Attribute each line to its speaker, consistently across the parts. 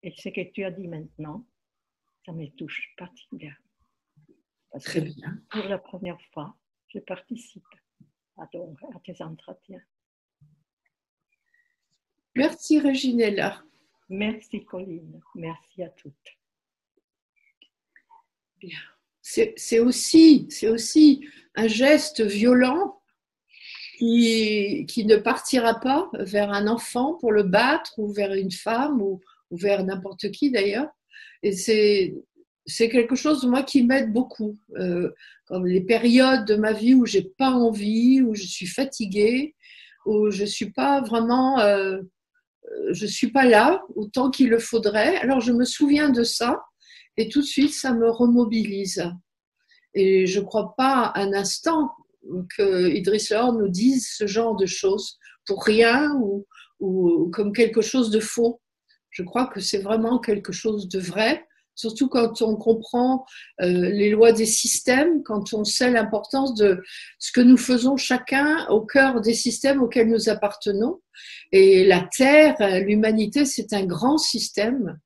Speaker 1: Et ce que tu as dit maintenant, ça me touche particulièrement. Parce
Speaker 2: Très
Speaker 1: que
Speaker 2: bien.
Speaker 1: pour la première fois, je participe à tes entretiens.
Speaker 2: Merci Reginella.
Speaker 1: Merci Colline, merci à toutes.
Speaker 2: Bien. C'est aussi un geste violent qui ne partira pas vers un enfant pour le battre ou vers une femme ou vers n'importe qui d'ailleurs. Et c'est quelque chose, moi, qui m'aide beaucoup. Comme les périodes de ma vie où j'ai pas envie, où je suis fatiguée, où je suis pas vraiment, je suis pas là autant qu'il le faudrait. Alors je me souviens de ça et tout de suite ça me remobilise. Et je crois pas un instant que Idriss Lord nous dise ce genre de choses pour rien ou comme quelque chose de faux. Je crois que c'est vraiment quelque chose de vrai, surtout quand on comprend les lois des systèmes, quand on sait l'importance de ce que nous faisons chacun au cœur des systèmes auxquels nous appartenons. Et la Terre, l'humanité, c'est un grand système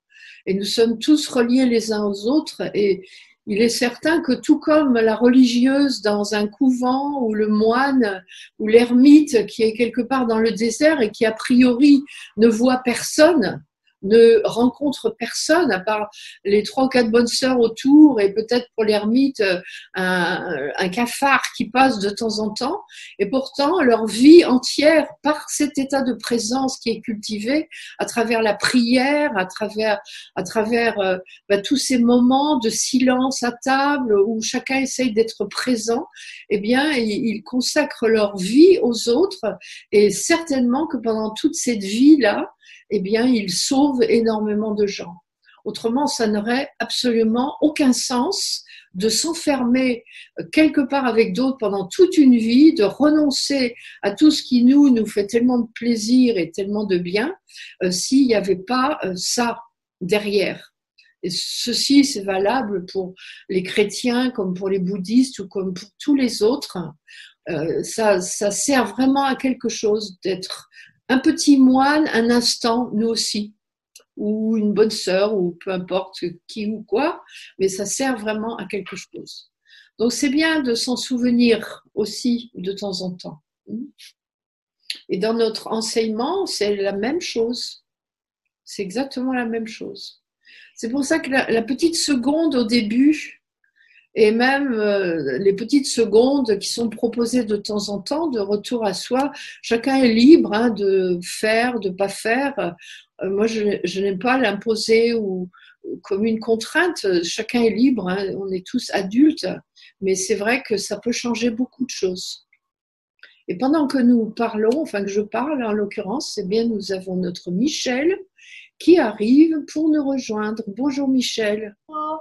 Speaker 2: et nous sommes tous reliés les uns aux autres. Et il est certain que tout comme la religieuse dans un couvent ou le moine ou l'ermite qui est quelque part dans le désert et qui a priori ne voit personne, ne rencontre personne à part les 3 ou 4 bonnes sœurs autour et peut-être pour l'ermite un cafard qui passe de temps en temps, et pourtant leur vie entière par cet état de présence qui est cultivé à travers la prière, à travers tous ces moments de silence à table où chacun essaye d'être présent, eh bien ils consacrent leur vie aux autres, et certainement que pendant toute cette vie-là, eh bien, il sauve énormément de gens. Autrement, ça n'aurait absolument aucun sens de s'enfermer quelque part avec d'autres pendant toute une vie, de renoncer à tout ce qui nous fait tellement de plaisir et tellement de bien, s'il n'y avait pas ça derrière. Et ceci, c'est valable pour les chrétiens comme pour les bouddhistes ou comme pour tous les autres. Ça sert vraiment à quelque chose d'être un petit moine, un instant, nous aussi, ou une bonne sœur, ou peu importe qui ou quoi, mais ça sert vraiment à quelque chose. Donc c'est bien de s'en souvenir aussi de temps en temps. Et dans notre enseignement, c'est la même chose. C'est exactement la même chose. C'est pour ça que la petite seconde au début, et même les petites secondes qui sont proposées de temps en temps de retour à soi, chacun est libre de faire, de pas faire. Moi, je n'aime pas l'imposer ou comme une contrainte. Chacun est libre, on est tous adultes, mais c'est vrai que ça peut changer beaucoup de choses. Et pendant que nous parlons, enfin que je parle en l'occurrence, eh bien nous avons notre Michel qui arrive pour nous rejoindre. Bonjour Michel.
Speaker 3: Bonjour.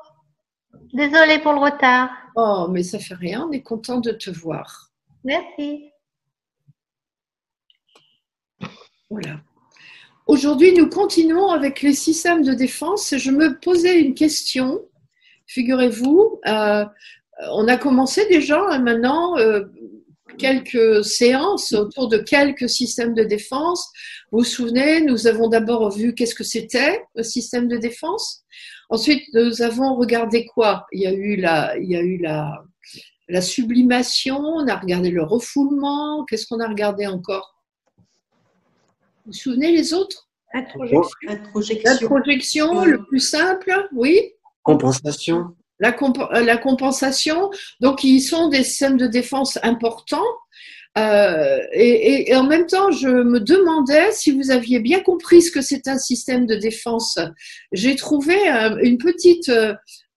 Speaker 3: Désolée pour le retard.
Speaker 2: Oh, mais ça fait rien, on est content de te voir.
Speaker 3: Merci.
Speaker 2: Voilà. Aujourd'hui, nous continuons avec les systèmes de défense. Je me posais une question. Figurez-vous, on a commencé déjà maintenant quelques séances autour de quelques systèmes de défense. Vous vous souvenez, nous avons d'abord vu qu'est-ce que c'était le système de défense. Ensuite, nous avons regardé quoi? Il y a eu la sublimation, on a regardé le refoulement. Qu'est-ce qu'on a regardé encore? Vous vous souvenez les autres? Introjection, le plus simple, oui.
Speaker 4: Compensation.
Speaker 2: La compensation. Donc, ils sont des systèmes de défense importants. Et en même temps, je me demandais si vous aviez bien compris ce que c'est un système de défense. J'ai trouvé une petite,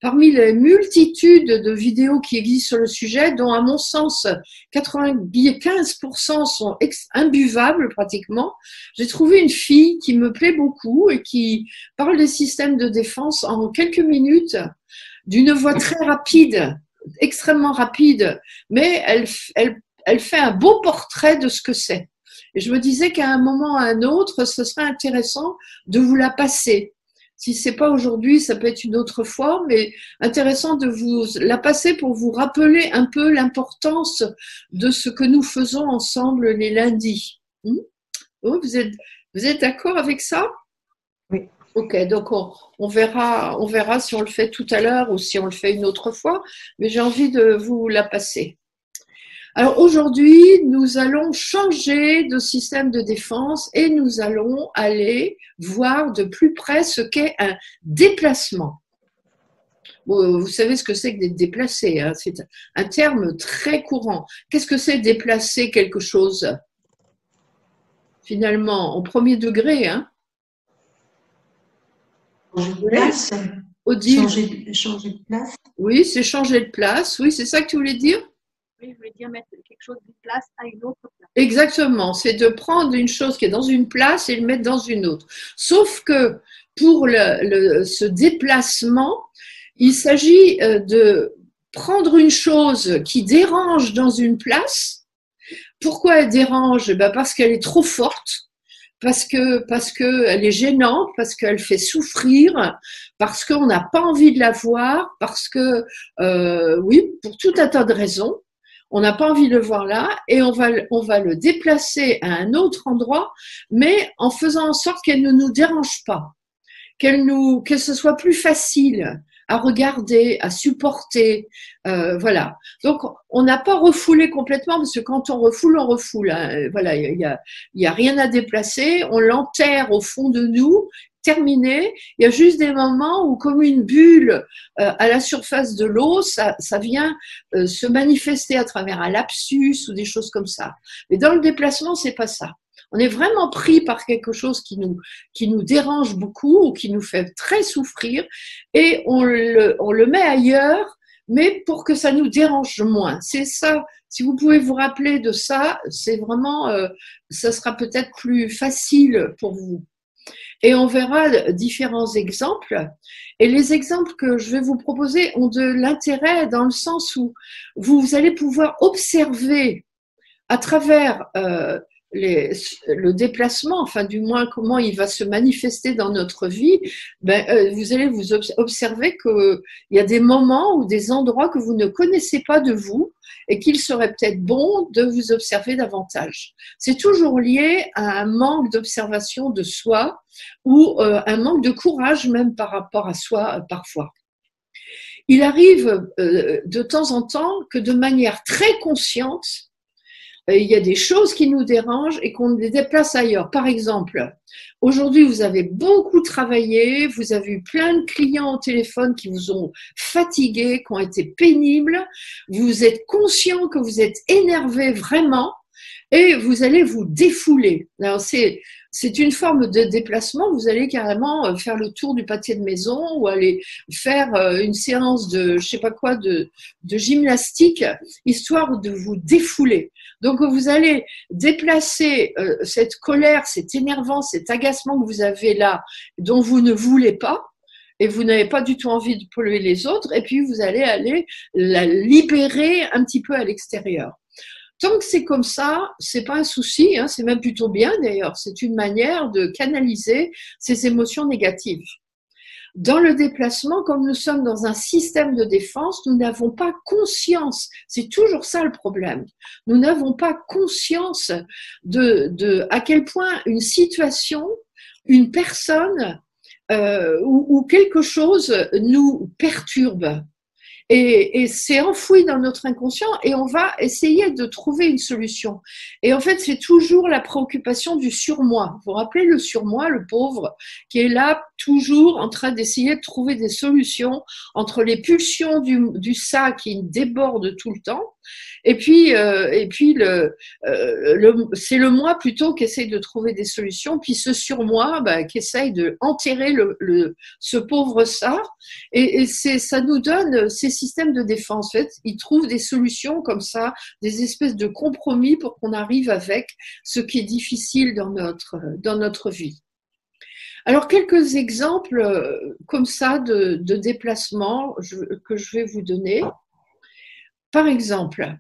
Speaker 2: parmi les multitudes de vidéos qui existent sur le sujet, dont à mon sens 95% sont imbuvables pratiquement, j'ai trouvé une fille qui me plaît beaucoup et qui parle des systèmes de défense en quelques minutes, d'une voix très rapide, extrêmement rapide, mais elle fait un beau portrait de ce que c'est. Et je me disais qu'à un moment ou à un autre, ce serait intéressant de vous la passer. Si c'est pas aujourd'hui, ça peut être une autre fois, mais intéressant de vous la passer pour vous rappeler un peu l'importance de ce que nous faisons ensemble les lundis. Vous êtes d'accord avec ça?
Speaker 1: Oui.
Speaker 2: Ok, donc on verra si on le fait tout à l'heure ou si on le fait une autre fois, mais j'ai envie de vous la passer. Alors aujourd'hui, nous allons changer de système de défense et nous allons aller voir de plus près ce qu'est un déplacement. Bon, vous savez ce que c'est que d'être déplacé, hein, c'est un terme très courant. Qu'est-ce que c'est déplacer quelque chose? Finalement, au premier degré, hein?
Speaker 4: Changer de place.
Speaker 2: Odile.
Speaker 4: Changer de place.
Speaker 2: Oui, c'est changer de place. Oui, c'est ça que tu voulais dire?
Speaker 5: Oui, je voulais dire mettre quelque chose d'une place à une autre place.
Speaker 2: Exactement, c'est de prendre une chose qui est dans une place et le mettre dans une autre. Sauf que pour ce déplacement, il s'agit de prendre une chose qui dérange dans une place. Pourquoi elle dérange? Ben parce qu'elle est trop forte, parce que elle est gênante, parce qu'elle fait souffrir, parce qu'on n'a pas envie de la voir, parce que oui, pour tout un tas de raisons. On n'a pas envie de le voir là et on va le déplacer à un autre endroit, mais en faisant en sorte qu'elle ne nous dérange pas, que ce soit plus facile à regarder, à supporter, voilà. Donc on n'a pas refoulé complètement parce que quand on refoule, hein. Voilà, il y a rien à déplacer, on l'enterre au fond de nous. Terminé. Il y a juste des moments où, comme une bulle à la surface de l'eau, ça vient se manifester à travers un lapsus ou des choses comme ça. Mais dans le déplacement, c'est pas ça. On est vraiment pris par quelque chose qui nous dérange beaucoup ou qui nous fait très souffrir et on le met ailleurs, mais pour que ça nous dérange moins. C'est ça. Si vous pouvez vous rappeler de ça, c'est vraiment, ça sera peut-être plus facile pour vous. Et on verra différents exemples. Et les exemples que je vais vous proposer ont de l'intérêt dans le sens où vous allez pouvoir observer à travers le déplacement, enfin du moins comment il va se manifester dans notre vie, vous allez vous observer qu'il y a des moments ou des endroits que vous ne connaissez pas de vous et qu'il serait peut-être bon de vous observer davantage. C'est toujours lié à un manque d'observation de soi ou un manque de courage même par rapport à soi parfois. Il arrive de temps en temps que de manière très consciente, il y a des choses qui nous dérangent et qu'on les déplace ailleurs. Par exemple, aujourd'hui, vous avez beaucoup travaillé, vous avez eu plein de clients au téléphone qui vous ont fatigué, qui ont été pénibles, vous êtes conscient que vous êtes énervé vraiment et vous allez vous défouler. Alors, c'est une forme de déplacement. Vous allez carrément faire le tour du pâté de maison ou aller faire une séance de, je sais pas quoi, de gymnastique, histoire de vous défouler. Donc, vous allez déplacer cette colère, cet énervement, cet agacement que vous avez là, dont vous ne voulez pas, et vous n'avez pas du tout envie de polluer les autres, et puis vous allez aller la libérer un petit peu à l'extérieur. Tant que c'est comme ça, c'est pas un souci, hein, c'est même plutôt bien d'ailleurs. C'est une manière de canaliser ces émotions négatives. Dans le déplacement, comme nous sommes dans un système de défense, nous n'avons pas conscience. C'est toujours ça le problème. Nous n'avons pas conscience de à quel point une situation, une personne ou quelque chose nous perturbe. Et c'est enfoui dans notre inconscient et on va essayer de trouver une solution. Et en fait, c'est toujours la préoccupation du surmoi. Vous vous rappelez le surmoi, le pauvre, qui est là toujours en train d'essayer de trouver des solutions entre les pulsions du ça qui déborde tout le temps et puis c'est le moi plutôt qui essaye de trouver des solutions, puis ce surmoi qui essaye de enterrer ce pauvre ça et ça nous donne ces systèmes de défense. En fait, ils trouvent des solutions comme ça, des espèces de compromis pour qu'on arrive avec ce qui est difficile dans notre vie. Alors, quelques exemples comme ça de déplacement que je vais vous donner. Par exemple,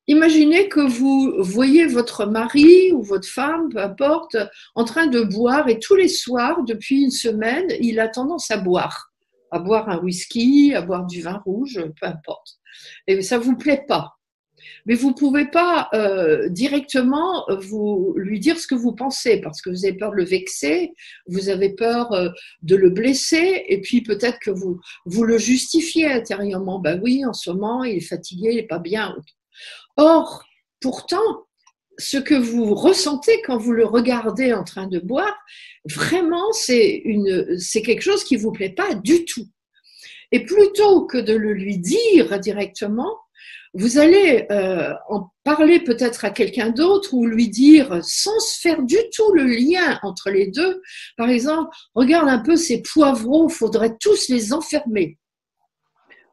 Speaker 2: imaginez que vous voyez votre mari ou votre femme, peu importe, en train de boire et tous les soirs, depuis une semaine, il a tendance à boire un whisky, à boire du vin rouge, peu importe. Et ça vous plaît pas. Mais vous ne pouvez pas directement lui dire ce que vous pensez, parce que vous avez peur de le vexer, vous avez peur de le blesser, et puis peut-être que vous le justifiez intérieurement. Ben oui, en ce moment, il est fatigué, il n'est pas bien. Or, pourtant, ce que vous ressentez quand vous le regardez en train de boire, vraiment, c'est quelque chose qui ne vous plaît pas du tout. Et plutôt que de le lui dire directement, vous allez en parler peut-être à quelqu'un d'autre ou lui dire sans se faire du tout le lien entre les deux. Par exemple, regarde un peu ces poivrons, il faudrait tous les enfermer.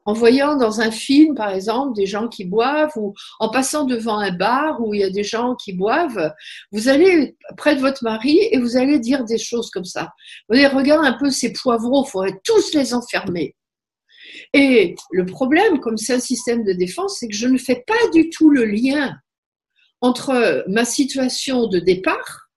Speaker 2: En voyant dans un film, par exemple, des gens qui boivent ou en passant devant un bar où il y a des gens qui boivent, vous allez près de votre mari et vous allez dire des choses comme ça. Vous allez regarder un peu ces poivrons, il faudrait tous les enfermer. Et le problème, comme c'est un système de défense, c'est que je ne fais pas du tout le lien entre ma situation de départ,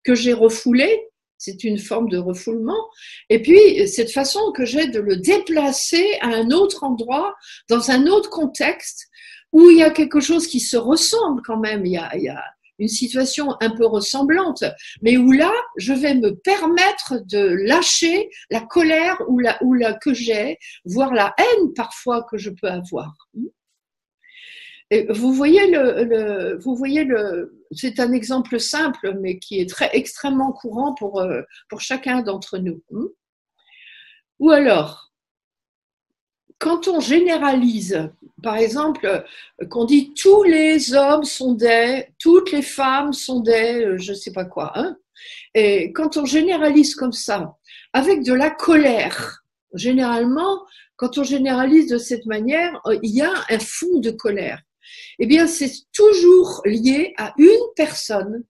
Speaker 2: que j'ai refoulée, c'est une forme de refoulement, et puis cette façon que j'ai de le déplacer à un autre endroit, dans un autre contexte, où il y a quelque chose qui se ressemble quand même, il y a une situation un peu ressemblante, mais où là, je vais me permettre de lâcher la colère que j'ai, voire la haine parfois que je peux avoir. Et vous voyez c'est un exemple simple, mais qui est extrêmement courant pour chacun d'entre nous. Ou alors, quand on généralise, par exemple, qu'on dit tous les hommes sont toutes les femmes sont je ne sais pas quoi, hein, et quand on généralise comme ça, avec de la colère, généralement, quand on généralise de cette manière, il y a un fond de colère. Eh bien, c'est toujours lié à une personne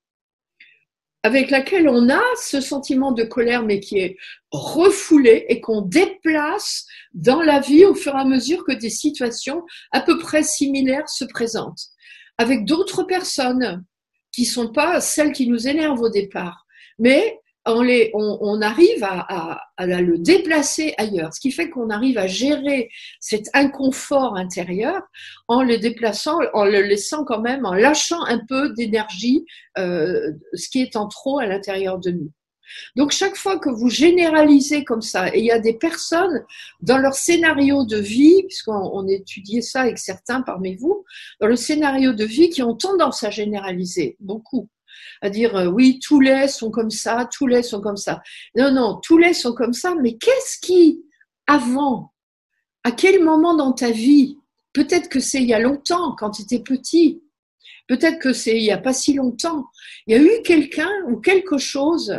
Speaker 2: avec laquelle on a ce sentiment de colère, mais qui est refoulé et qu'on déplace dans la vie au fur et à mesure que des situations à peu près similaires se présentent, avec d'autres personnes qui ne sont pas celles qui nous énervent au départ, mais on arrive à le déplacer ailleurs, ce qui fait qu'on arrive à gérer cet inconfort intérieur en le déplaçant, en le laissant quand même, en lâchant un peu d'énergie, ce qui est en trop à l'intérieur de nous. Donc chaque fois que vous généralisez comme ça, et il y a des personnes dans leur scénario de vie, puisqu'on étudiait ça avec certains parmi vous, dans le scénario de vie qui ont tendance à généraliser beaucoup, à dire oui, tous les sont comme ça, tous les sont comme ça. Non, tous les sont comme ça, mais qu'est-ce qui, avant, à quel moment dans ta vie, peut-être que c'est il y a longtemps, quand tu étais petit, peut-être que c'est il n'y a pas si longtemps, il y a eu quelqu'un ou quelque chose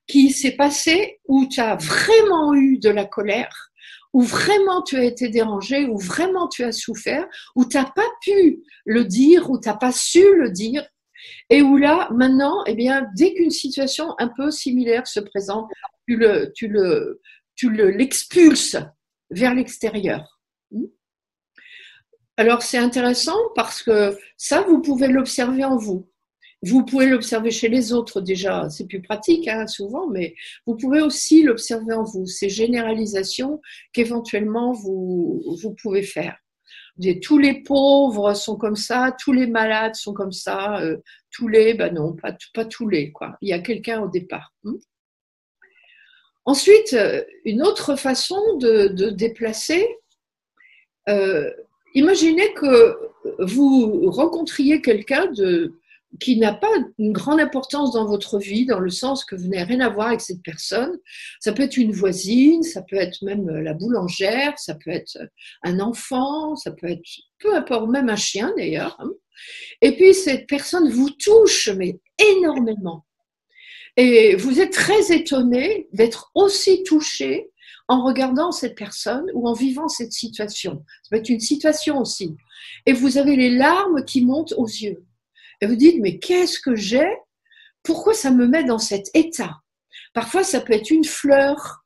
Speaker 2: qui s'est passé où tu as vraiment eu de la colère, où vraiment tu as été dérangé, où vraiment tu as souffert, où tu n'as pas pu le dire, où tu n'as pas su le dire, et où là, maintenant, eh bien, dès qu'une situation un peu similaire se présente, tu l'expulses vers l'extérieur. Alors, c'est intéressant parce que ça, vous pouvez l'observer en vous. Vous pouvez l'observer chez les autres déjà, c'est plus pratique hein, souvent, mais vous pouvez aussi l'observer en vous, ces généralisations qu'éventuellement vous pouvez faire. Tous les pauvres sont comme ça, tous les malades sont comme ça, tous les, ben non, pas tous les, quoi. Il y a quelqu'un au départ. Ensuite, une autre façon de déplacer, imaginez que vous rencontriez quelqu'un qui n'a pas une grande importance dans votre vie, dans le sens que vous n'avez rien à voir avec cette personne. Ça peut être une voisine, ça peut être même la boulangère, ça peut être un enfant, ça peut être, peu importe, même un chien d'ailleurs. Et puis cette personne vous touche, mais énormément. Et vous êtes très étonné d'être aussi touché en regardant cette personne ou en vivant cette situation. Ça peut être une situation aussi. Et vous avez les larmes qui montent aux yeux. Et vous dites, mais qu'est-ce que j'ai? Pourquoi ça me met dans cet état? Parfois, ça peut être une fleur,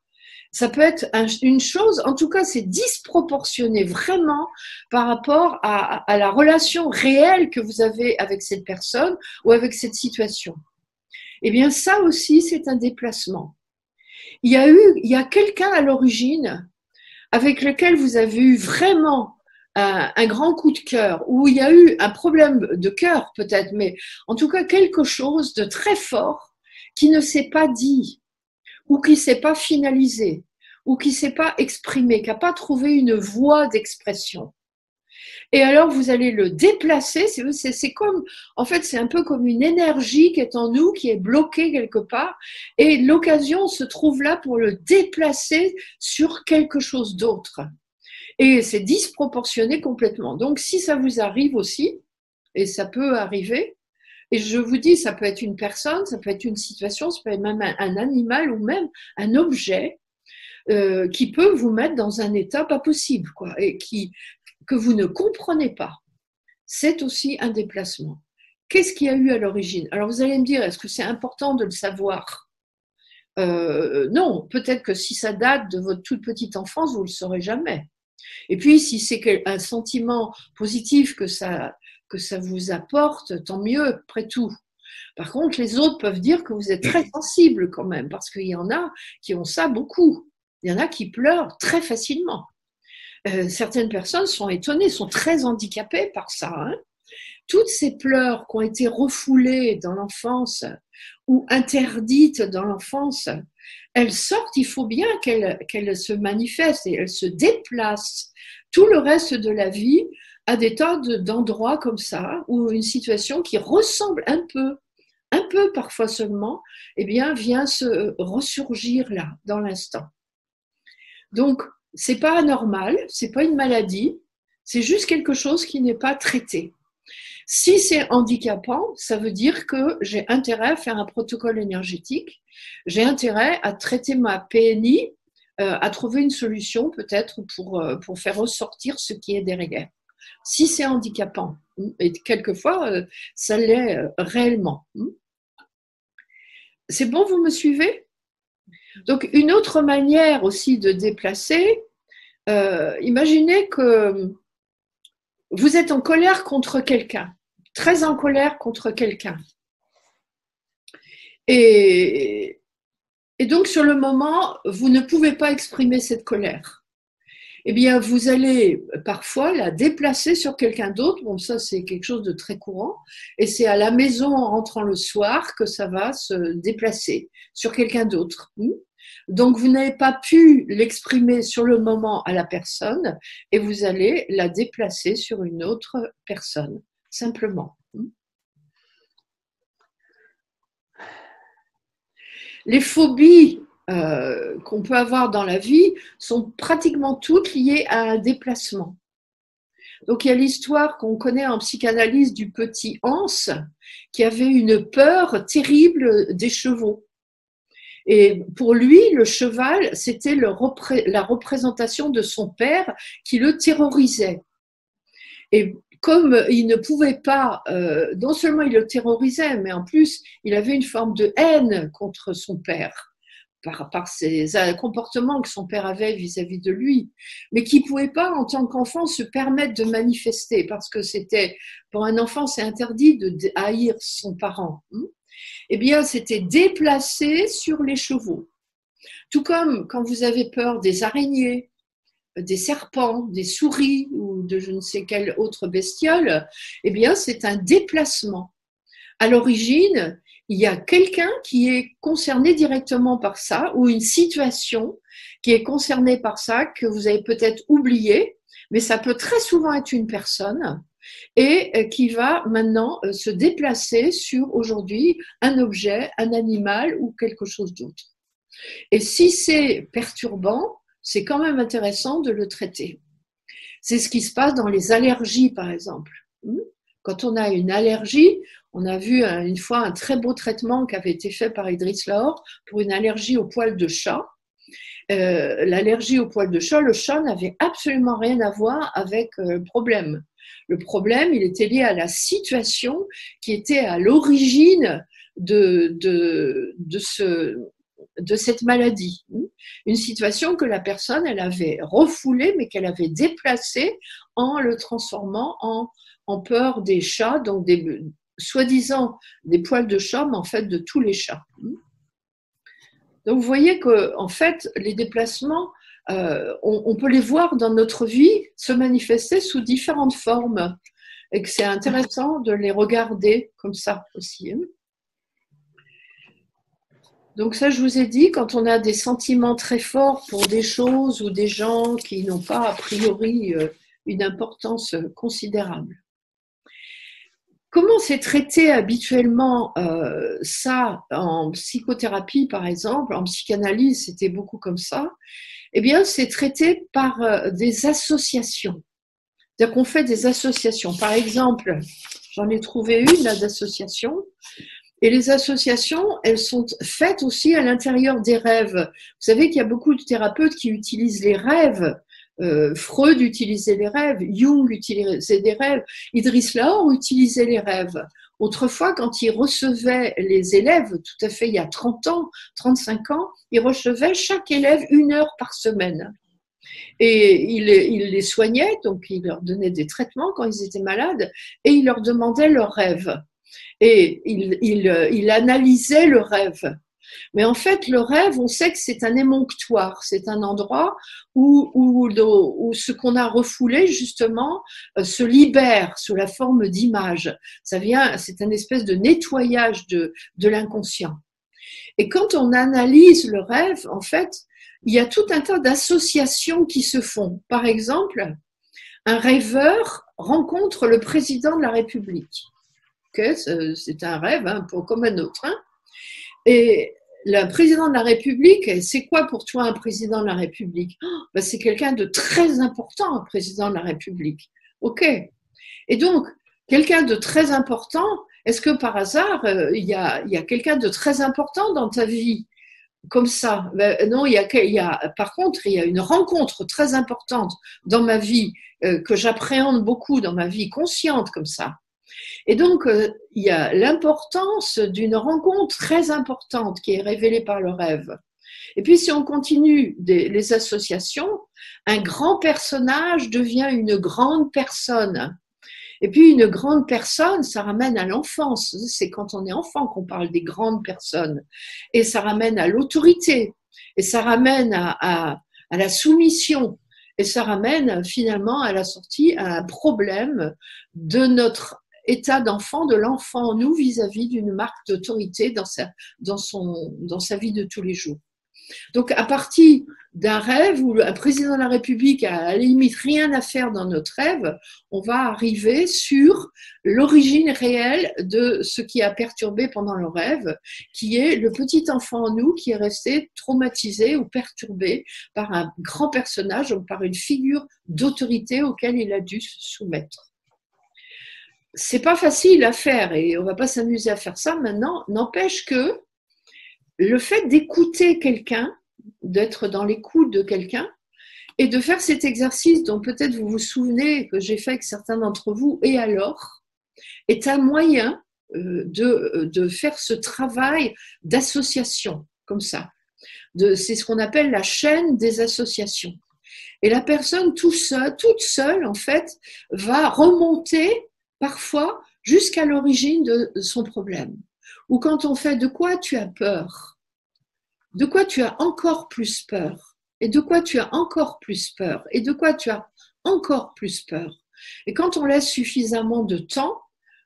Speaker 2: ça peut être une chose, en tout cas, c'est disproportionné vraiment par rapport à la relation réelle que vous avez avec cette personne ou avec cette situation. Eh bien, ça aussi, c'est un déplacement. Il y a quelqu'un à l'origine avec lequel vous avez eu vraiment un grand coup de cœur, où il y a eu un problème de cœur peut-être, mais en tout cas quelque chose de très fort qui ne s'est pas dit, ou qui ne s'est pas finalisé, ou qui ne s'est pas exprimé, qui n'a pas trouvé une voie d'expression. Et alors, vous allez le déplacer. C'est comme, en fait, c'est un peu comme une énergie qui est en nous, qui est bloquée quelque part. Et l'occasion se trouve là pour le déplacer sur quelque chose d'autre. Et c'est disproportionné complètement. Donc, si ça vous arrive aussi, et ça peut arriver, et je vous dis, ça peut être une personne, ça peut être une situation, ça peut être même un animal ou même un objet qui peut vous mettre dans un état pas possible, quoi, et que vous ne comprenez pas. C'est aussi un déplacement. Qu'est-ce qu'il y a eu à l'origine? Alors vous allez me dire, est-ce que c'est important de le savoir? Non, peut-être que si ça date de votre toute petite enfance, vous ne le saurez jamais. Et puis si c'est un sentiment positif que ça vous apporte, tant mieux, après tout. Par contre, les autres peuvent dire que vous êtes très sensible quand même, parce qu'il y en a qui ont ça beaucoup. Il y en a qui pleurent très facilement. Certaines personnes sont étonnées, sont très handicapées par ça. Hein. Toutes ces pleurs qui ont été refoulées dans l'enfance ou interdites dans l'enfance, elles sortent, il faut bien qu'elles se manifestent et elles se déplacent tout le reste de la vie à des tas d'endroits comme ça, où une situation qui ressemble un peu parfois seulement, eh bien, vient se ressurgir là, dans l'instant. Donc, c'est pas anormal, c'est pas une maladie, c'est juste quelque chose qui n'est pas traité. Si c'est handicapant, ça veut dire que j'ai intérêt à faire un protocole énergétique, j'ai intérêt à traiter ma PNI, à trouver une solution peut-être pour faire ressortir ce qui est derrière. Si c'est handicapant, et quelquefois ça l'est réellement. C'est bon, vous me suivez ? Donc, une autre manière aussi de déplacer, imaginez que vous êtes en colère contre quelqu'un, très en colère contre quelqu'un. Et donc, sur le moment, vous ne pouvez pas exprimer cette colère. Eh bien, vous allez parfois la déplacer sur quelqu'un d'autre. Bon, ça, c'est quelque chose de très courant. Et c'est à la maison, en rentrant le soir, que ça va se déplacer sur quelqu'un d'autre. Donc, vous n'avez pas pu l'exprimer sur le moment à la personne et vous allez la déplacer sur une autre personne, simplement. Les phobies qu'on peut avoir dans la vie sont pratiquement toutes liées à un déplacement. Donc, il y a l'histoire qu'on connaît en psychanalyse du petit Hans qui avait une peur terrible des chevaux. Et pour lui, le cheval, c'était la représentation de son père qui le terrorisait. Et comme il ne pouvait pas, non seulement il le terrorisait, mais en plus, il avait une forme de haine contre son père, par ses comportements que son père avait vis-à-vis de lui, mais qui ne pouvait pas, en tant qu'enfant, se permettre de manifester, parce que pour un enfant, c'est interdit de haïr son parent. Eh bien, c'était déplacé sur les chevaux. Tout comme quand vous avez peur des araignées, des serpents, des souris ou de je ne sais quelle autre bestiole, eh bien, c'est un déplacement. À l'origine, il y a quelqu'un qui est concerné directement par ça ou une situation qui est concernée par ça que vous avez peut-être oublié, mais ça peut très souvent être une personne et qui va maintenant se déplacer sur aujourd'hui un objet, un animal ou quelque chose d'autre. Et si c'est perturbant, c'est quand même intéressant de le traiter. C'est ce qui se passe dans les allergies, par exemple. Quand on a une allergie, on a vu une fois un très beau traitement qui avait été fait par Idriss Lahore pour une allergie aux poils de chat. L'allergie aux poils de chat, le chat n'avait absolument rien à voir avec le problème. Le problème, il était lié à la situation qui était à l'origine de cette maladie. Une situation que la personne, elle avait refoulée, mais qu'elle avait déplacée en le transformant en peur des chats, donc soi-disant des poils de chat, mais en fait de tous les chats. Donc vous voyez que en fait, les déplacements on peut les voir dans notre vie se manifester sous différentes formes et que c'est intéressant de les regarder comme ça aussi. Donc ça, je vous ai dit, quand on a des sentiments très forts pour des choses ou des gens qui n'ont pas a priori une importance considérable. Comment c'est traité habituellement ça en psychothérapie, par exemple, en psychanalyse, c'était beaucoup comme ça. Eh bien, c'est traité par des associations. C'est-à-dire qu'on fait des associations. Par exemple, j'en ai trouvé une là d'association. Et les associations, elles sont faites aussi à l'intérieur des rêves. Vous savez qu'il y a beaucoup de thérapeutes qui utilisent les rêves. Freud utilisait les rêves, Jung utilisait des rêves, Idriss Lahore utilisait les rêves. Autrefois, quand il recevait les élèves, tout à fait il y a 30 ans, 35 ans, il recevait chaque élève 1 heure par semaine. Et il les soignait, donc il leur donnait des traitements quand ils étaient malades, et il leur demandait leurs rêves. Et il analysait le rêve. Mais en fait, le rêve, on sait que c'est un émonctoire, c'est un endroit où ce qu'on a refoulé, justement, se libère sous la forme d'images. C'est une espèce de nettoyage de l'inconscient. Et quand on analyse le rêve, en fait, il y a tout un tas d'associations qui se font. Par exemple, un rêveur rencontre le président de la République. Okay, c'est un rêve, hein, comme un autre. Hein. Et le président de la République, c'est quoi pour toi un président de la République? Ben, c'est quelqu'un de très important, un président de la République. Ok. Et donc, quelqu'un de très important, est-ce que par hasard, il y a quelqu'un de très important dans ta vie? Comme ça. Ben, non, par contre, il y a une rencontre très importante dans ma vie, que j'appréhende beaucoup dans ma vie consciente comme ça. Et donc, il y a l'importance d'une rencontre très importante qui est révélée par le rêve. Et puis, si on continue les associations, un grand personnage devient une grande personne. Et puis, une grande personne, ça ramène à l'enfance. C'est quand on est enfant qu'on parle des grandes personnes. Et ça ramène à l'autorité. Et ça ramène à la soumission. Et ça ramène finalement à la sortie à un problème de notre état d'enfant, de l'enfant en nous vis-à-vis d'une marque d'autorité dans sa vie de tous les jours. Donc, à partir d'un rêve où un président de la République a à la limite rien à faire dans notre rêve, on va arriver sur l'origine réelle de ce qui a perturbé pendant le rêve, qui est le petit enfant en nous qui est resté traumatisé ou perturbé par un grand personnage ou par une figure d'autorité auquel il a dû se soumettre. C'est pas facile à faire et on va pas s'amuser à faire ça maintenant. N'empêche que le fait d'écouter quelqu'un, d'être dans l'écoute de quelqu'un et de faire cet exercice dont peut-être vous vous souvenez que j'ai fait avec certains d'entre vous et alors, est un moyen de faire ce travail d'association comme ça. C'est ce qu'on appelle la chaîne des associations. Et la personne toute seule en fait, va remonter parfois jusqu'à l'origine de son problème. Ou quand on fait de quoi tu as peur, de quoi tu as encore plus peur, et de quoi tu as encore plus peur, et de quoi tu as encore plus peur. Et quand on laisse suffisamment de temps,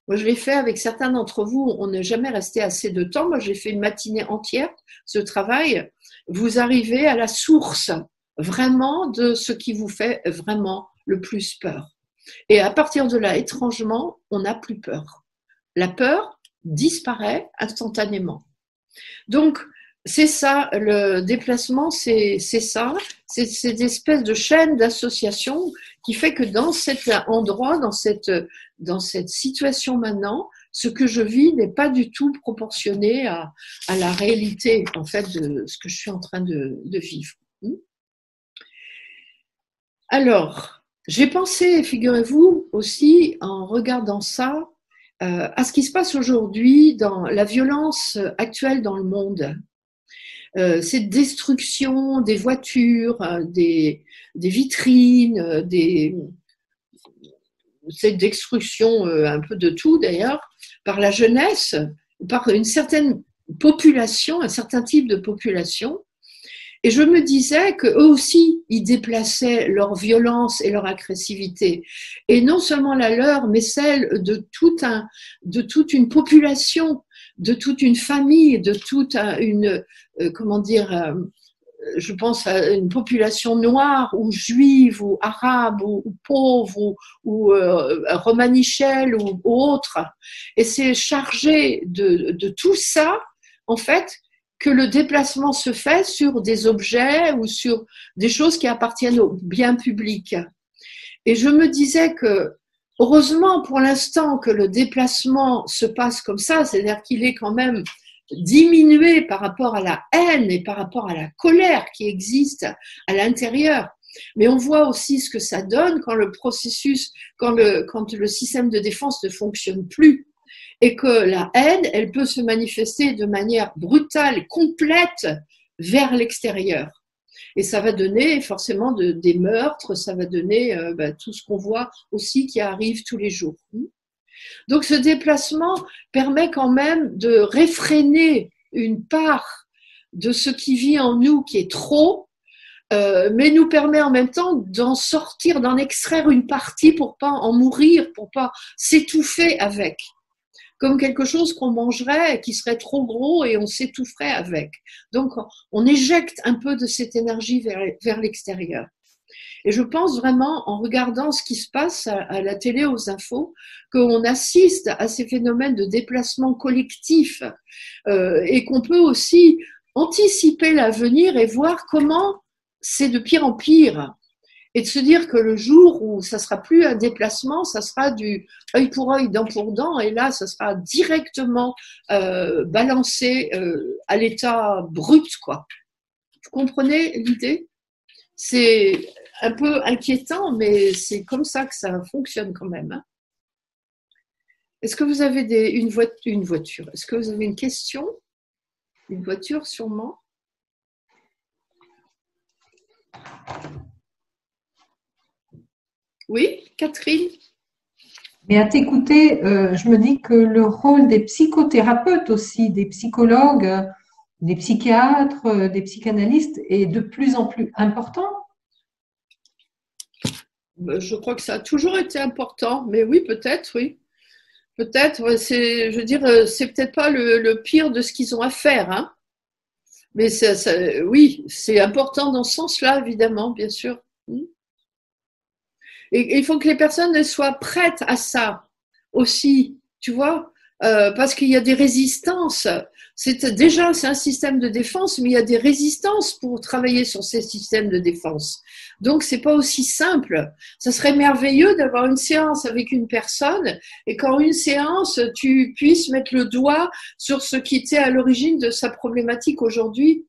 Speaker 2: moi je l'ai fait avec certains d'entre vous, on n'est jamais resté assez de temps, moi j'ai fait une matinée entière, ce travail, vous arrivez à la source vraiment de ce qui vous fait vraiment le plus peur. Et à partir de là, étrangement, on n'a plus peur. La peur disparaît instantanément. Donc, c'est ça, le déplacement, c'est ça. C'est cette espèce de chaîne d'association qui fait que dans cet endroit, dans cette situation maintenant, ce que je vis n'est pas du tout proportionné à la réalité, en fait, de ce que je suis en train de vivre. Alors, j'ai pensé, figurez-vous, aussi, en regardant ça, à ce qui se passe aujourd'hui dans la violence actuelle dans le monde. Cette destruction des voitures, des vitrines, cette destruction un peu de tout d'ailleurs, par la jeunesse, par une certaine population, un certain type de population. Et je me disais qu'eux aussi, ils déplaçaient leur violence et leur agressivité. Et non seulement la leur, mais celle de toute une population, de toute une famille, de toute une, comment dire, je pense à une population noire ou juive ou arabe ou pauvre ou romanichelle ou autre. Et c'est chargé de tout ça, en fait, que le déplacement se fait sur des objets ou sur des choses qui appartiennent au bien public. Et je me disais que, heureusement pour l'instant que le déplacement se passe comme ça, c'est-à-dire qu'il est quand même diminué par rapport à la haine et par rapport à la colère qui existe à l'intérieur. Mais on voit aussi ce que ça donne quand le processus, quand le système de défense ne fonctionne plus. Et que la haine, elle peut se manifester de manière brutale, complète, vers l'extérieur. Et ça va donner forcément des meurtres, ça va donner tout ce qu'on voit aussi qui arrive tous les jours. Donc ce déplacement permet quand même de réfréner une part de ce qui vit en nous qui est trop, mais nous permet en même temps d'en sortir, d'en extraire une partie pour pas en mourir, pour pas s'étouffer avec. Comme quelque chose qu'on mangerait et qui serait trop gros et on s'étoufferait avec. Donc, on éjecte un peu de cette énergie vers l'extérieur. Et je pense vraiment, en regardant ce qui se passe à la télé, aux infos, qu'on assiste à ces phénomènes de déplacement collectif et qu'on peut aussi anticiper l'avenir et voir comment c'est de pire en pire. Et de se dire que le jour où ça sera plus un déplacement, ça sera du œil pour œil, dent pour dent, et là, ça sera directement balancé à l'état brut, quoi. Vous comprenez l'idée? C'est un peu inquiétant, mais c'est comme ça que ça fonctionne quand même. Hein. Est-ce que vous avez une voiture? Est-ce que vous avez une question? Une voiture, sûrement. Oui, Catherine?
Speaker 4: Mais à t'écouter, je me dis que le rôle des psychothérapeutes aussi, des psychologues, des psychiatres, des psychanalystes est de plus en plus important.
Speaker 2: Je crois que ça a toujours été important, mais oui, peut-être, oui. Peut-être, je veux dire, c'est peut-être pas le pire de ce qu'ils ont à faire, hein. Mais oui, c'est important dans ce sens-là, évidemment, bien sûr. Et il faut que les personnes soient prêtes à ça aussi, tu vois, parce qu'il y a des résistances. C'est un système de défense, mais il y a des résistances pour travailler sur ces systèmes de défense. Donc, c'est pas aussi simple. Ça serait merveilleux d'avoir une séance avec une personne et qu'en une séance, tu puisses mettre le doigt sur ce qui était à l'origine de sa problématique aujourd'hui.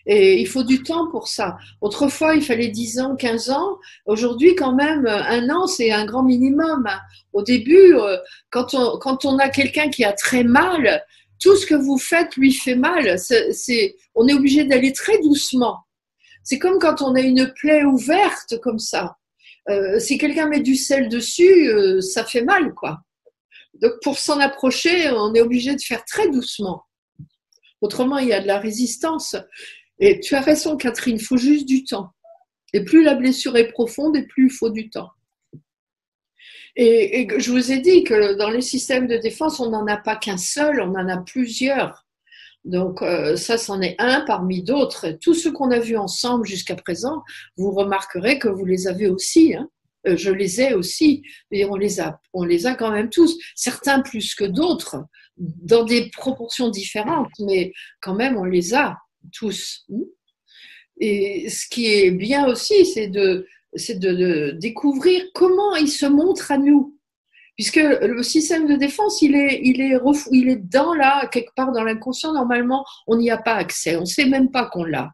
Speaker 2: Et il faut du temps pour ça. Autrefois, il fallait 10 ans, 15 ans. Aujourd'hui, quand même, 1 an, c'est un grand minimum. Au début, quand on a quelqu'un qui a très mal, tout ce que vous faites lui fait mal. On est obligé d'aller très doucement. C'est comme quand on a une plaie ouverte comme ça. Si quelqu'un met du sel dessus, ça fait mal, quoi. Donc, pour s'en approcher, on est obligé de faire très doucement. Autrement, il y a de la résistance. Et tu as raison, Catherine, il faut juste du temps. Et plus la blessure est profonde, et plus il faut du temps. Et je vous ai dit que dans les systèmes de défense, on n'en a pas qu'un seul, on en a plusieurs. Donc ça, c'en est un parmi d'autres. Tous ceux qu'on a vus ensemble jusqu'à présent, vous remarquerez que vous les avez aussi. Hein. Je les ai aussi, et on les a quand même tous. Certains plus que d'autres, dans des proportions différentes, mais quand même, on les a tous. Et ce qui est bien aussi, c'est de découvrir comment il se montre à nous. Puisque le système de défense, il est dans là, quelque part dans l'inconscient, normalement, on n'y a pas accès, on ne sait même pas qu'on l'a.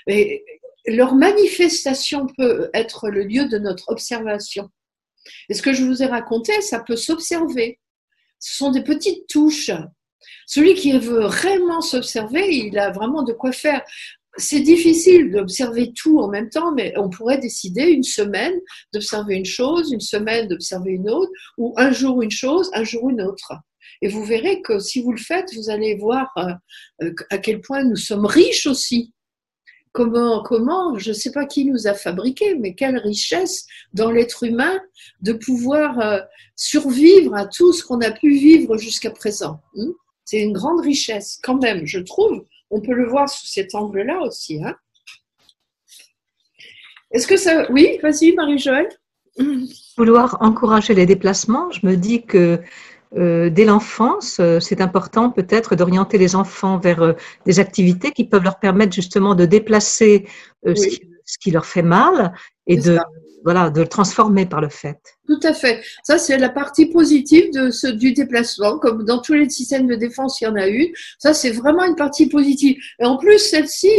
Speaker 2: Et leur manifestation peut être le lieu de notre observation. Et ce que je vous ai raconté, ça peut s'observer. Ce sont des petites touches. Celui qui veut vraiment s'observer, il a vraiment de quoi faire. C'est difficile d'observer tout en même temps, mais on pourrait décider une semaine d'observer une chose, une semaine d'observer une autre, ou un jour une chose, un jour une autre. Et vous verrez que si vous le faites, vous allez voir à quel point nous sommes riches aussi. comment, je ne sais pas qui nous a fabriqués, mais quelle richesse dans l'être humain de pouvoir survivre à tout ce qu'on a pu vivre jusqu'à présent. C'est une grande richesse, quand même, je trouve. On peut le voir sous cet angle-là aussi. Hein. Est-ce que ça... Oui, vas-y, Marie-Joëlle.
Speaker 4: Vouloir encourager les déplacements, je me dis que dès l'enfance, c'est important peut-être d'orienter les enfants vers des activités qui peuvent leur permettre justement de déplacer ce qui leur fait mal et de le transformer par le fait.
Speaker 2: Tout à fait. Ça, c'est la partie positive du déplacement. Comme dans tous les systèmes de défense, il y en a une. Ça, c'est vraiment une partie positive. Et en plus, celle-ci,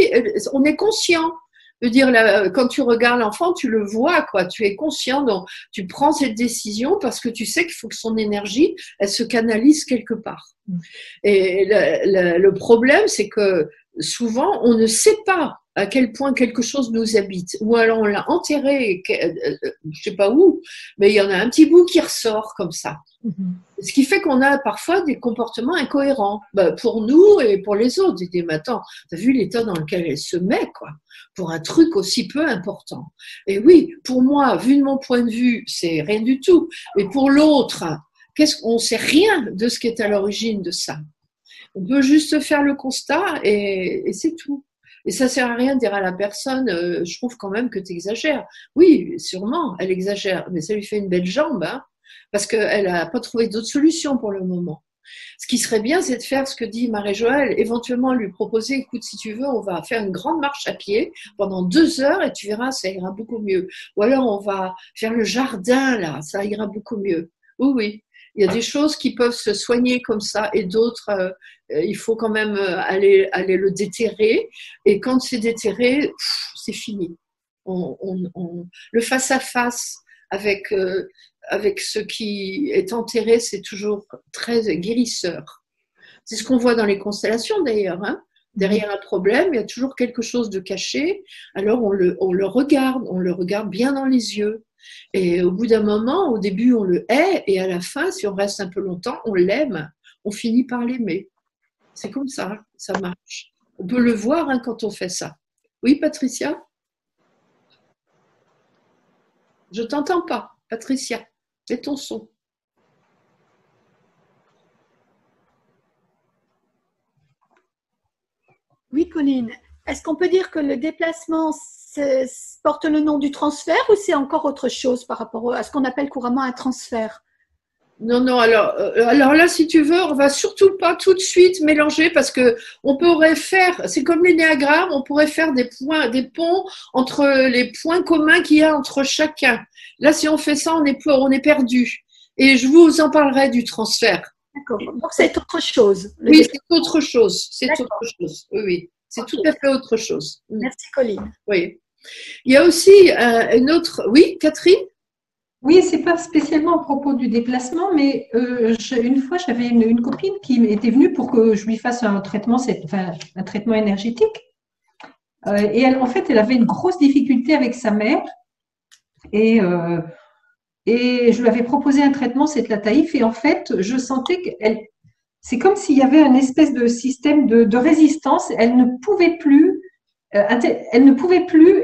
Speaker 2: on est conscient. Je veux dire, quand tu regardes l'enfant, tu le vois, quoi. Tu es conscient, donc tu prends cette décision parce que tu sais qu'il faut que son énergie, elle se canalise quelque part. Et le problème, c'est que souvent, on ne sait pas à quel point quelque chose nous habite. Ou alors on l'a enterré, je sais pas où, mais il y en a un petit bout qui ressort comme ça. Ce qui fait qu'on a parfois des comportements incohérents, pour nous et pour les autres. Ils disent, mais attends, t'as vu l'état dans lequel elle se met, quoi, pour un truc aussi peu important. Et oui, pour moi, vu de mon point de vue, c'est rien du tout. Mais pour l'autre, on sait rien de ce qui est à l'origine de ça. On peut juste faire le constat et c'est tout. Et ça sert à rien de dire à la personne, je trouve quand même que tu exagères. Oui, sûrement, elle exagère, mais ça lui fait une belle jambe, hein, parce qu'elle n'a pas trouvé d'autre solution pour le moment. Ce qui serait bien, c'est de faire ce que dit Marie-Joëlle, éventuellement lui proposer, écoute, si tu veux, on va faire une grande marche à pied pendant 2 heures et tu verras, ça ira beaucoup mieux. Ou alors on va faire le jardin, là, ça ira beaucoup mieux. Oui, oui. Il y a des choses qui peuvent se soigner comme ça et d'autres, il faut quand même aller le déterrer. Et quand c'est déterré, c'est fini. Le face-à-face avec ce qui est enterré, c'est toujours très guérisseur. C'est ce qu'on voit dans les constellations d'ailleurs. Hein. Derrière un problème, il y a toujours quelque chose de caché. Alors on le regarde bien dans les yeux. Et au bout d'un moment, au début, on le hait, et à la fin, si on reste un peu longtemps, on l'aime, on finit par l'aimer. C'est comme ça marche. On peut le voir hein, quand on fait ça. Oui, Patricia? Je t'entends pas, Patricia. Mets ton son.
Speaker 5: Oui, Colline. Est-ce qu'on peut dire que le déplacement porte le nom du transfert ou c'est encore autre chose par rapport à ce qu'on appelle couramment un transfert?
Speaker 2: Non, alors là, si tu veux, on va surtout pas tout de suite mélanger parce que on pourrait faire, c'est comme l'énéagramme, on pourrait faire des ponts entre les points communs qu'il y a entre chacun. Là, si on fait ça, on est perdu. Et je vous en parlerai du transfert.
Speaker 5: D'accord. Donc c'est autre chose.
Speaker 2: Oui, c'est autre chose. C'est autre chose. Oui. C'est tout à fait autre chose.
Speaker 5: Merci, Colline.
Speaker 2: Oui. Il y a aussi une autre. Oui, Catherine?
Speaker 4: Oui, c'est pas spécialement à propos du déplacement, mais une fois, j'avais une copine qui était venue pour que je lui fasse un traitement énergétique. Et en fait, elle avait une grosse difficulté avec sa mère. Et je lui avais proposé un traitement, c'est la Taïf. Et en fait, je sentais c'est comme s'il y avait une espèce de système de résistance. Elle ne pouvait plus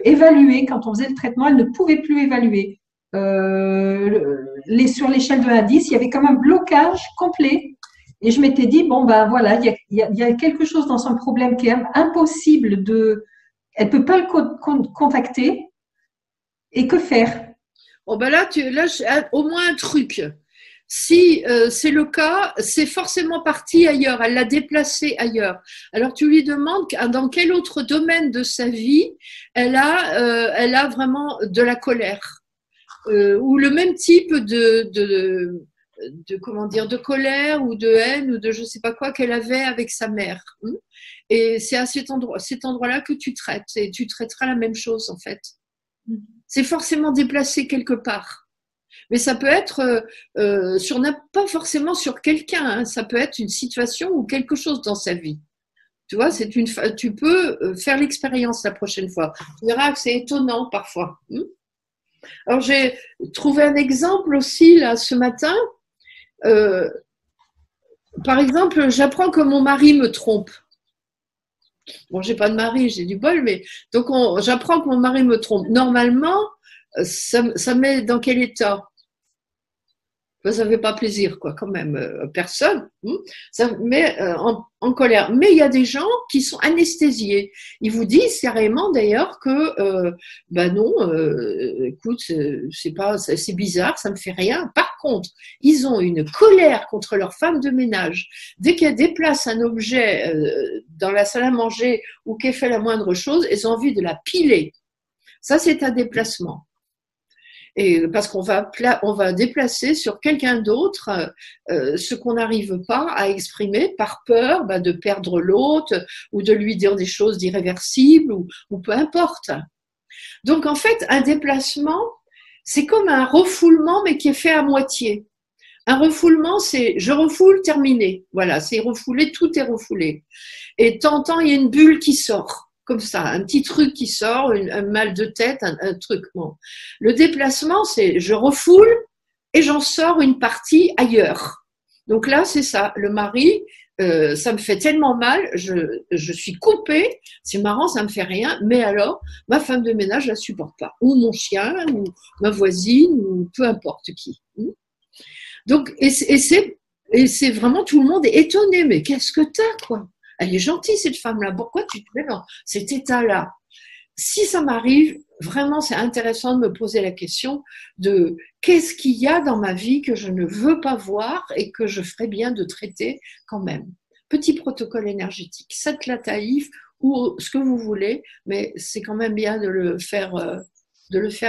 Speaker 4: évaluer quand on faisait le traitement. Elle ne pouvait plus évaluer. Sur l'échelle de 1 à 10, il y avait comme un blocage complet. Et je m'étais dit, bon, ben voilà, il y a quelque chose dans son problème qui est impossible elle ne peut pas le contacter. Et que faire?
Speaker 2: Bon, ben là, au moins un truc. Si c'est le cas, c'est forcément parti ailleurs, elle l'a déplacé ailleurs. Alors tu lui demandes dans quel autre domaine de sa vie elle a vraiment de la colère. Ou le même type de colère ou de haine ou de je sais pas quoi qu'elle avait avec sa mère. Et c'est à cet endroit-là que tu traites et tu traiteras la même chose en fait. C'est forcément déplacé quelque part. Mais ça peut être pas forcément sur quelqu'un, hein, ça peut être une situation ou quelque chose dans sa vie. Tu vois, tu peux faire l'expérience la prochaine fois. Tu verras que c'est étonnant parfois. Alors, j'ai trouvé un exemple aussi, là, ce matin. Par exemple, j'apprends que mon mari me trompe. Bon, j'ai pas de mari, j'ai du bol, mais donc j'apprends que mon mari me trompe. Normalement, ça met dans quel état? Ça fait pas plaisir, quoi, quand même, personne. Ça met en colère. Mais il y a des gens qui sont anesthésiés. Ils vous disent carrément, d'ailleurs, que, bah non, écoute, c'est bizarre, ça me fait rien. Par contre, ils ont une colère contre leur femme de ménage. Dès qu'elle déplace un objet dans la salle à manger ou qu'elle fait la moindre chose, ils ont envie de la piler. Ça, c'est un déplacement. Et parce qu'on va déplacer sur quelqu'un d'autre ce qu'on n'arrive pas à exprimer par peur de perdre l'autre ou de lui dire des choses irréversibles ou peu importe. Donc en fait, un déplacement, c'est comme un refoulement mais qui est fait à moitié. Un refoulement, c'est je refoule, terminé. Voilà, c'est refoulé, tout est refoulé. Et de temps en temps, il y a une bulle qui sort. Comme ça, un petit truc qui sort, un mal de tête, un truc. Bon. Le déplacement, c'est je refoule et j'en sors une partie ailleurs. Donc là, c'est ça. Le mari, ça me fait tellement mal, je suis coupée. C'est marrant, ça me fait rien. Mais alors, ma femme de ménage, je la supporte pas. Ou mon chien, ou ma voisine, ou peu importe qui. Donc, et c'est vraiment tout le monde est étonné. Mais qu'est-ce que t'as, quoi? Elle est gentille, cette femme-là. Pourquoi tu te mets dans cet état-là? Si ça m'arrive, vraiment, c'est intéressant de me poser la question de qu'est-ce qu'il y a dans ma vie que je ne veux pas voir et que je ferais bien de traiter quand même. Petit protocole énergétique, Satla-Taïf ou ce que vous voulez, mais c'est quand même bien de le faire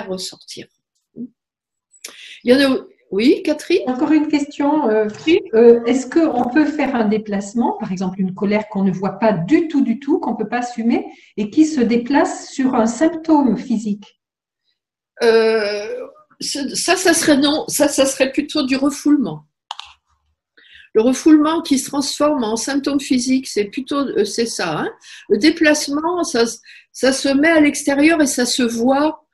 Speaker 2: ressortir. Il y en a. Oui, Catherine?
Speaker 4: Encore une question. Est-ce qu'on peut faire un déplacement, par exemple une colère qu'on ne voit pas du tout, qu'on ne peut pas assumer, et qui se déplace sur un symptôme physique?
Speaker 2: Ça serait non. Ça serait plutôt du refoulement. Le refoulement qui se transforme en symptôme physique, c'est ça. Hein. Le déplacement, ça se met à l'extérieur et ça se voit.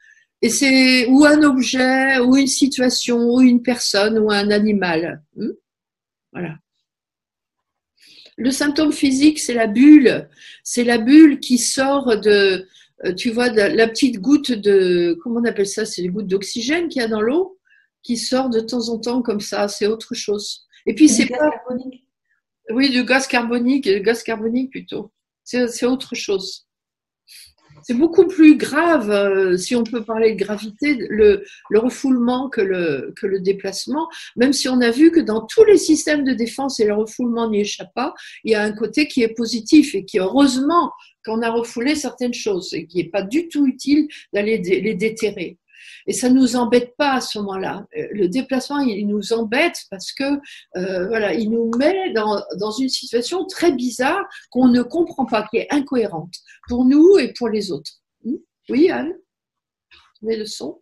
Speaker 2: Et c'est ou un objet, ou une situation, ou une personne, ou un animal. Voilà. Le symptôme physique, c'est la bulle. C'est la bulle qui sort de, tu vois, de la petite goutte de, comment on appelle ça? C'est les gouttes d'oxygène qu'il y a dans l'eau, qui sort de temps en temps comme ça. C'est autre chose. Et puis c'est pas. Carbonique. Oui, du gaz carbonique plutôt. C'est autre chose. C'est beaucoup plus grave, si on peut parler de gravité, le refoulement que le déplacement, même si on a vu que dans tous les systèmes de défense, et le refoulement n'y échappe pas, il y a un côté qui est positif et qui, heureusement, qu'on a refoulé certaines choses et qui n'est pas du tout utile d'aller les déterrer. Et ça ne nous embête pas à ce moment-là. Le déplacement, il nous embête parce que voilà, il nous met dans une situation très bizarre qu'on ne comprend pas, qui est incohérente pour nous et pour les autres. Oui, Anne? Tu mets le son?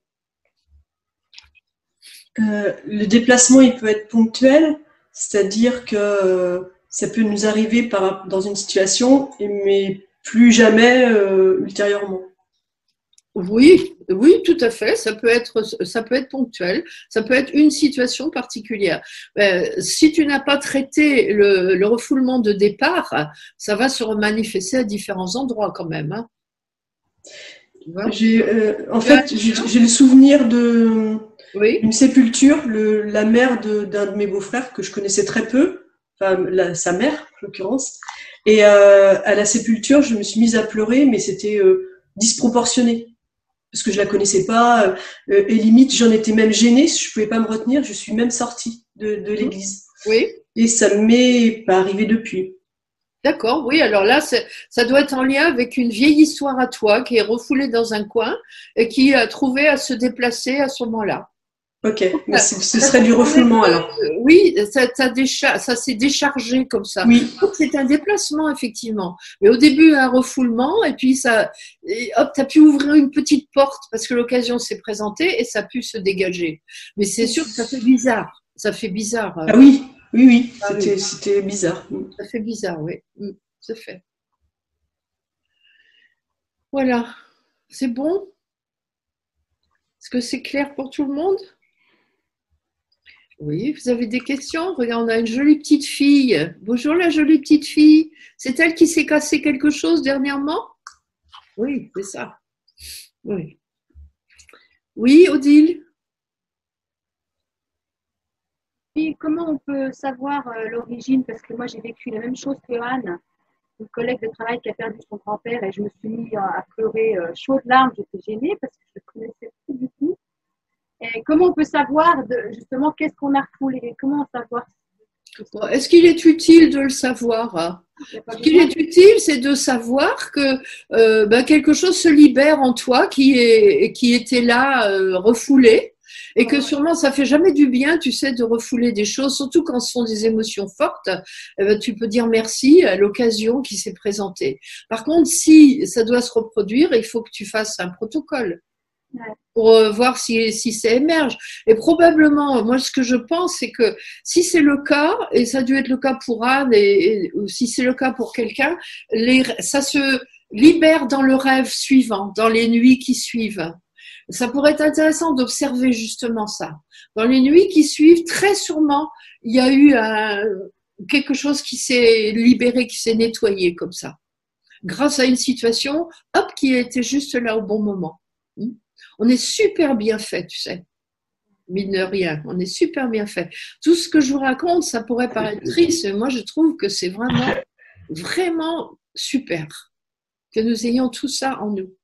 Speaker 6: Le déplacement, il peut être ponctuel, c'est-à-dire que ça peut nous arriver dans une situation, mais plus jamais ultérieurement.
Speaker 2: Oui, tout à fait. Ça peut être ponctuel. Ça peut être une situation particulière. Si tu n'as pas traité le refoulement de départ, ça va se manifester à différents endroits quand même. Hein.
Speaker 6: J'ai le souvenir d'une sépulture. La mère d'un de mes beaux-frères que je connaissais très peu, enfin sa mère en l'occurrence. Et à la sépulture, je me suis mise à pleurer, mais c'était disproportionné. Parce que je la connaissais pas, et limite j'en étais même gênée, je pouvais pas me retenir, je suis même sortie de l'église.
Speaker 2: Oui.
Speaker 6: Et ça ne m'est pas arrivé depuis.
Speaker 2: D'accord, oui, alors là, ça doit être en lien avec une vieille histoire à toi qui est refoulée dans un coin et qui a trouvé à se déplacer à ce moment-là.
Speaker 6: Ok, mais ce serait du refoulement alors.
Speaker 2: Oui, ça s'est déchargé comme ça.
Speaker 6: Oui.
Speaker 2: C'est un déplacement, effectivement. Mais au début, un refoulement, et puis hop, tu as pu ouvrir une petite porte parce que l'occasion s'est présentée et ça a pu se dégager. Mais c'est sûr que ça fait bizarre. Ça fait bizarre.
Speaker 6: Ah oui, c'était bizarre.
Speaker 2: Ça fait bizarre, oui. C'est fait. Voilà. C'est bon? Est-ce que c'est clair pour tout le monde? Oui, vous avez des questions? Regarde, on a une jolie petite fille. Bonjour la jolie petite fille. C'est elle qui s'est cassé quelque chose dernièrement? Oui, c'est ça. Oui. Oui, Odile?
Speaker 7: Et comment on peut savoir l'origine? Parce que moi, j'ai vécu la même chose que Anne, une collègue de travail qui a perdu son grand-père, et je me suis mis à pleurer chaudes larmes. J'étais gênée parce que je ne le connaissais plus du tout. Et comment on peut savoir justement qu'est-ce qu'on a refoulé? Comment savoir?
Speaker 2: Bon, est-ce qu'il est utile de le savoir? Ce qu'il est utile, c'est de savoir que quelque chose se libère en toi qui était là refoulé. Et que sûrement, ça fait jamais du bien, tu sais, de refouler des choses, surtout quand ce sont des émotions fortes. Tu peux dire merci à l'occasion qui s'est présentée. Par contre, si ça doit se reproduire, il faut que tu fasses un protocole pour voir si ça émerge. Et probablement, moi, ce que je pense, c'est que si c'est le cas, et ça a dû être le cas pour Anne, ou si c'est le cas pour quelqu'un, ça se libère dans le rêve suivant, dans les nuits qui suivent. Ça pourrait être intéressant d'observer justement ça. Dans les nuits qui suivent, très sûrement, il y a eu quelque chose qui s'est libéré, qui s'est nettoyé comme ça. Grâce à une situation, hop, qui a été juste là au bon moment. On est super bien fait, tu sais. Mine de rien, on est super bien fait. Tout ce que je vous raconte, ça pourrait paraître triste, mais moi je trouve que c'est vraiment, vraiment super que nous ayons tout ça en nous.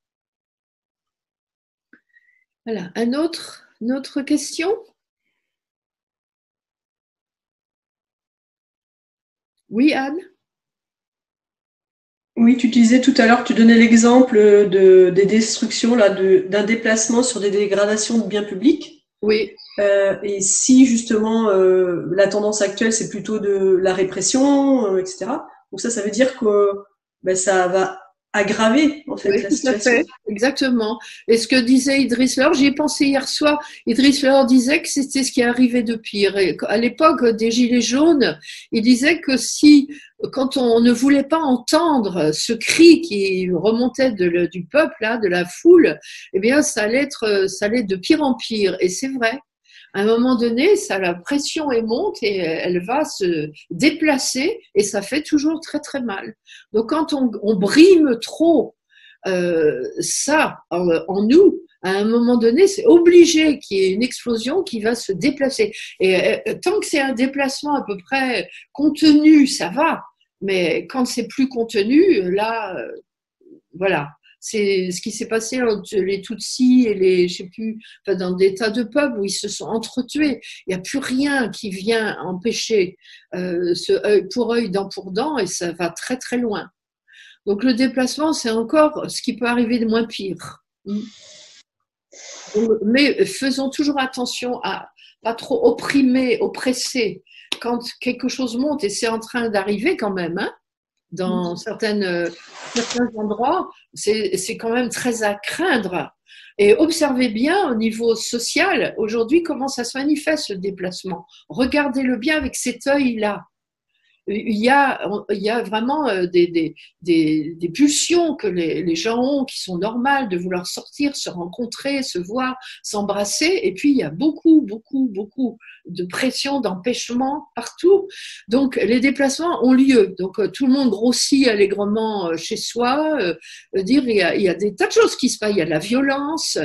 Speaker 2: Voilà, une autre question? Oui, Anne?
Speaker 6: Oui, tu disais tout à l'heure, tu donnais l'exemple des destructions, là, d'un déplacement sur des dégradations de biens publics.
Speaker 2: Oui.
Speaker 6: Et si justement la tendance actuelle, c'est plutôt de la répression, etc. Donc ça veut dire que ça va aggraver en fait la situation.
Speaker 2: Fait. Exactement. Et ce que disait Idriss Lor, j'y ai pensé hier soir, Idriss Lor disait que c'était ce qui arrivait de pire. Et à l'époque des Gilets jaunes, il disait que quand on ne voulait pas entendre ce cri qui remontait du peuple, là, de la foule, eh bien ça allait de pire en pire. Et c'est vrai. À un moment donné, la pression monte et elle va se déplacer et ça fait toujours très très mal. Donc quand on brime trop ça en nous, à un moment donné, c'est obligé qu'il y ait une explosion qui va se déplacer. Et tant que c'est un déplacement à peu près contenu, ça va. Mais quand c'est plus contenu, là, voilà. C'est ce qui s'est passé entre les Tutsis et je sais plus, dans des tas de peuples où ils se sont entretués. Il n'y a plus rien qui vient empêcher ce œil pour œil, dent pour dent, et ça va très très loin. Donc le déplacement, c'est encore ce qui peut arriver de moins pire. Mais faisons toujours attention à pas trop oppresser quand quelque chose monte, et c'est en train d'arriver quand même, hein. Dans certains endroits, c'est quand même très à craindre. Et observez bien au niveau social, aujourd'hui, comment ça se manifeste le déplacement. Regardez-le bien avec cet œil-là. Il y a vraiment des pulsions que les gens ont qui sont normales, de vouloir sortir, se rencontrer, se voir, s'embrasser. Et puis, il y a beaucoup, beaucoup, beaucoup de pression, d'empêchement partout. Donc, les déplacements ont lieu. Donc, tout le monde grossit allègrement chez soi. Il y a des tas de choses qui se passent. Il y a de la violence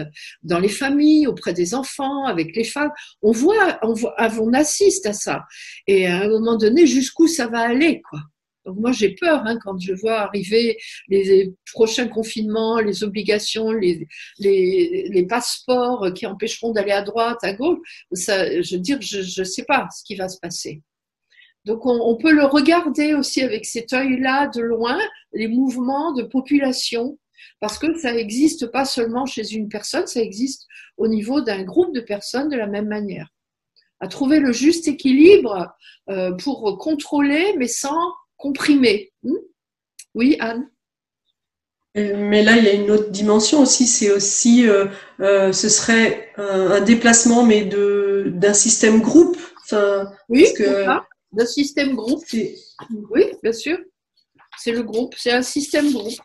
Speaker 2: dans les familles, auprès des enfants, avec les femmes. On assiste à ça. Et à un moment donné, jusqu'où ça va aller, quoi. Donc moi j'ai peur quand je vois arriver les prochains confinements, les obligations, les passeports qui empêcheront d'aller à droite, à gauche. Ça, je veux dire, je sais pas ce qui va se passer. Donc on peut le regarder aussi avec cet œil-là de loin, les mouvements de population, parce que ça n'existe pas seulement chez une personne, ça existe au niveau d'un groupe de personnes de la même manière. À trouver le juste équilibre pour contrôler, mais sans comprimer. Oui, Anne?
Speaker 6: Mais là, il y a une autre dimension aussi, c'est aussi, ce serait un déplacement, mais d'un système groupe. Enfin,
Speaker 2: oui, d'un système groupe. Oui, bien sûr. C'est le groupe, c'est un système groupe.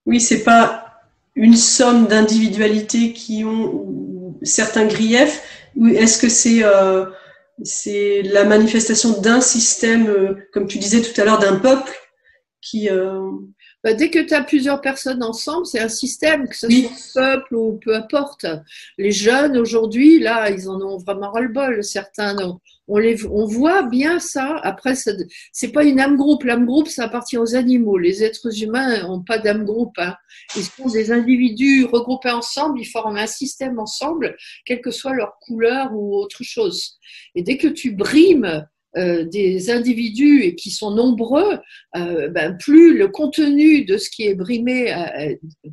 Speaker 6: Oui, c'est pas une somme d'individualités qui ont certains griefs, ou est-ce que c'est c'est la manifestation d'un système, comme tu disais tout à l'heure, d'un peuple qui…
Speaker 2: Dès que tu as plusieurs personnes ensemble, c'est un système, que ce soit un peuple ou peu importe. Les jeunes aujourd'hui, là, ils en ont vraiment ras-le-bol. Certains, on voit bien ça. Après, c'est pas une âme groupe. L'âme groupe, ça appartient aux animaux. Les êtres humains n'ont pas d'âme groupe. Hein. Ils sont des individus regroupés ensemble. Ils forment un système ensemble, quelle que soit leur couleur ou autre chose. Et dès que tu brimes des individus et qui sont nombreux, plus le contenu de ce qui est brimé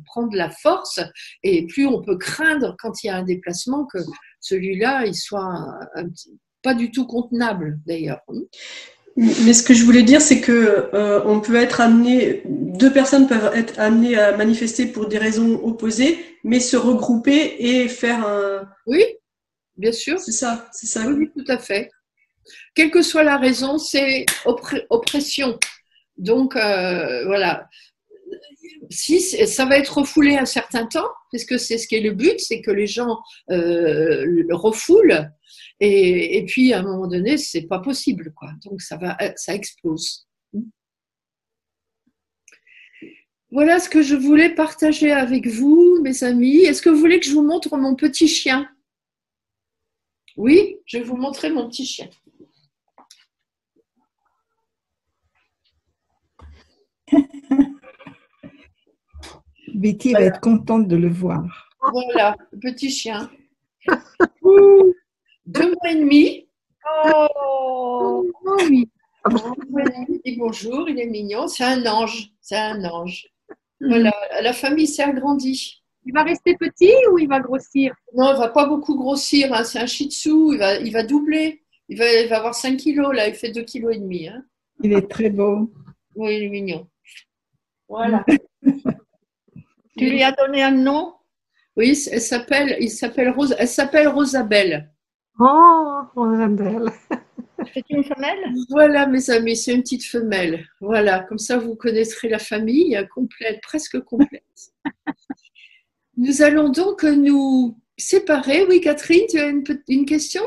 Speaker 2: prend de la force et plus on peut craindre quand il y a un déplacement que celui-là il soit pas du tout contenable d'ailleurs.
Speaker 6: Mais ce que je voulais dire, c'est que on peut être amené, deux personnes peuvent être amenées à manifester pour des raisons opposées, mais se regrouper et faire un…
Speaker 2: Oui, bien sûr.
Speaker 6: C'est ça, c'est ça.
Speaker 2: Oui, tout à fait. Quelle que soit la raison, c'est oppression. Donc, voilà. Si ça va être refoulé un certain temps, parce que c'est ce qui est le but, c'est que les gens le refoulent, et puis à un moment donné, c'est pas possible, quoi. Donc ça explose. Voilà ce que je voulais partager avec vous, mes amis. Est-ce que vous voulez que je vous montre mon petit chien? Oui, je vais vous montrer mon petit chien.
Speaker 8: Betty va être contente de le voir.
Speaker 2: Voilà, le petit chien. 2 mois et demi.
Speaker 5: Oh, oui.
Speaker 2: Il dit bonjour, il est mignon. C'est un ange. C'est un ange. Voilà, la famille s'est agrandie.
Speaker 7: Il va rester petit ou il va grossir?
Speaker 2: Non, il va pas beaucoup grossir. Hein. C'est un shih tzu. Il va doubler. Il va avoir 5 kilos. Là, il fait 2,5 kilos. Hein.
Speaker 8: Il est très beau.
Speaker 2: Oui, il est mignon. Voilà.
Speaker 1: Tu lui as donné un nom?
Speaker 2: Oui, il s'appelle Rosabelle.
Speaker 9: Oh, Rosabelle.
Speaker 1: C'est une femelle?
Speaker 2: Voilà, mes amis, c'est une petite femelle. Voilà, comme ça, vous connaîtrez la famille complète, presque complète. Nous allons donc nous séparer. Oui, Catherine, tu as une question?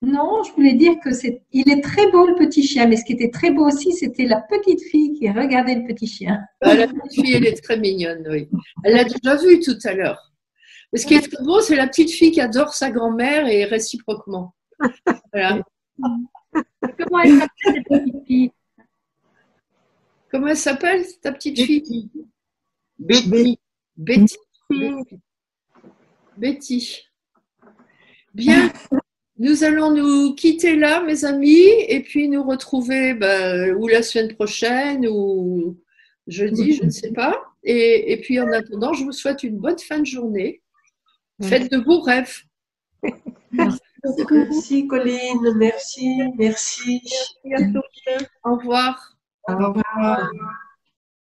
Speaker 4: Non, je voulais dire il est très beau le petit chien, mais ce qui était très beau aussi, c'était la petite fille qui regardait le petit chien.
Speaker 2: La petite fille, elle est très mignonne, oui. Elle l'a déjà vue tout à l'heure. Mais ce qui est très beau, c'est la petite fille qui adore sa grand-mère et réciproquement. Voilà.
Speaker 7: Comment elle s'appelle cette petite fille?
Speaker 2: Comment elle s'appelle, ta petite fille?
Speaker 9: Betty.
Speaker 2: Betty. Betty. Bien. Nous allons nous quitter là, mes amis, et puis nous retrouver ou la semaine prochaine ou jeudi, je ne sais pas. Et puis en attendant, je vous souhaite une bonne fin de journée. Faites de beaux rêves.
Speaker 6: Merci Colline, merci.
Speaker 2: Au revoir.
Speaker 9: Au revoir.